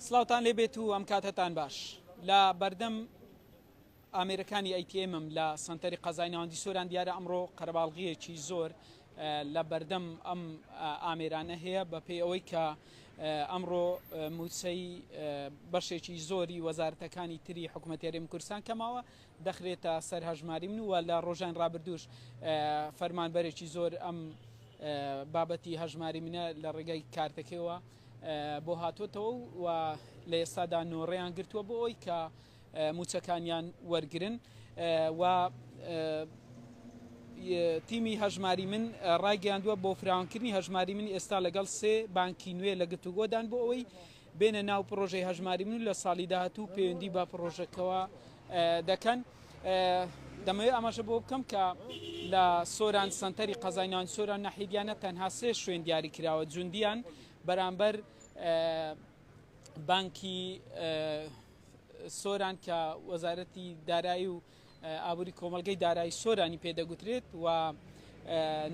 سلااوان لێبێت و ئەم کاتتان باش لە بەردەم ئامێرەکانی ئەیتMم لە سنتەری قەزای ناوەندی سۆران دیارە ئەمڕۆ قەرەباڵغیەکی زۆر لە بەردەم ئەم ئامێرانە هەیە بەپێی ئەوەی کە ئەمڕۆ موچەی بەشێکی زۆری وەزارەتەکانی تری حکوومەتی هەرێمی کوردستان کەماوە دەخرێتە سەر هەژماری من وە لە ڕۆژان ڕابردووش فەرمانبەرێکی زۆر ئەم بابەتی هەژماری منە لە ڕێگەی کارتەکەیەوە بۆ هاتوۆتەوە و لە ئێستادا نۆڕێیان گرتووە بۆ ئەوی کە موچەکانیان وەرگرن و تیمی هەژماری من ڕایگەیاندووە بۆ فراوانکردنی هەژماری من ئێستا لەگەڵ سێ بانکی نوێ لە گرتوگۆدان بۆ ئەوەی بێنە ناو پرۆژەی هەژماری من لە ساڵی داهاتوو پەیوەندی بە پرۆژەکەەوە دەکەن. دەمەوێت ئاماژە بۆ بکەم کە لە سۆران سنتەری قەزای ناوەندی سۆران ناحیدیانە تەنها سێ شوێن دیاری کراوە جوندیان بەرامبەر بانکی سۆران کە وەزارەتی دارایی و ئابووری کۆمەلگەی دارایی سۆرانی پێدەگوترێت و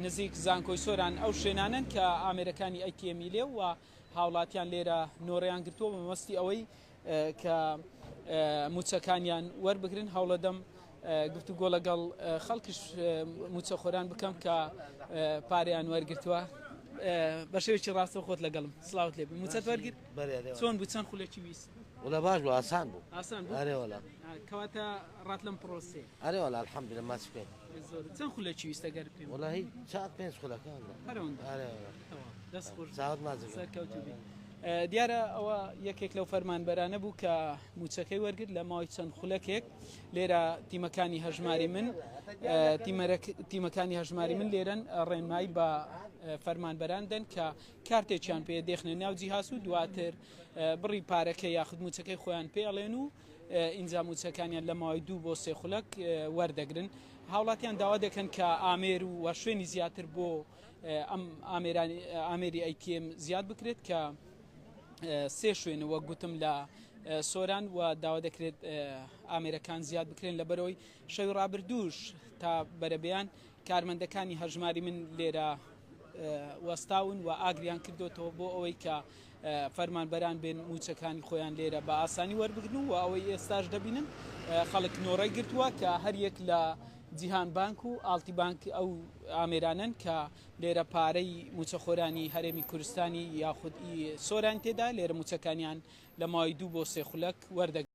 نزیک زانکۆی سۆران ئەو شوێنانن کە ئامێرەکانی ئەیتM لێ و هاوڵاتیان لێرە نۆڕیان گرتووە بە مەستی ئەوەی کە موچەکانیان وەربگرن. هەوڵەدەم گفتوگۆ لەگەڵ خەڵکیش موچەخۆران بکەم کە پاریان وەرگرتووە بە شێوێکی ڕاستە خۆت لەگەڵم. سلااوت لێ موچەت وەرگر چۆن بوو چەند خولێکی ویست؟ ولا باش بو آسان بو. آسان بو؟ آره ولا. كواتا راتلم بروسي. آره ولا الحمد لله ما سكين. زين خلا شيء يستقر فيهم. والله هي ساعات بين خلا كان. هرون. آره ولا. دست خور. ساعات ما زين. سر كوتوبي. دیارە ئەوە یەکێک لەو فەرمانبەرانە بوو کە موچەکەی وەرگرت لە ماوەی چەند خولەکێک لێرە تیمەکانی هەژماری من تیمەکانی هەژماری من لێرن ڕێنمایی بە فەرمانبەران دەن کە کارتێکیان پێ دێخنە ناو جیهاز و دواتر بڕی پارەکە یاخود موچەکەی خۆیان پێڵێن و ئینجا موچەکانیان لە ماوەی 2 بۆ 3 خولەک وەردەگرن. هاوڵاتیان داوا دەکەن کە ئامێر و شوێنی زیاتر بۆ ئەم ئامێری ئەیتM زیاد بکرێت کە سێ شوێنە وەک گوتم لە سۆران و داوا دەکرێت ئامێرەکان زیاد بکرێن لەبەرەوەی شەوی ڕابردووش تا بەرەبەیان کارمەندەکانی هەژماری من لێرە وەستاون و ئاگریان کردوتەوە بۆ ئەوەی کە فەرمانبەران بێن موچەکانی خۆیان لێرە بە ئاسانی وەربگرن و ئەوەی ئێستاش دەبینن خەڵک نۆڕای گرتووە کە هەر یەک لە جیهان بانک و ئالتی بانک ئەو ئامێرانن کە لێرە پارەی موچەخۆرانی هەرێمی کوردستانی یاخود سۆران تێدا لێرە موچەکانیان لە ماوەی 2 بۆ 3 خولەک وەردەگرن.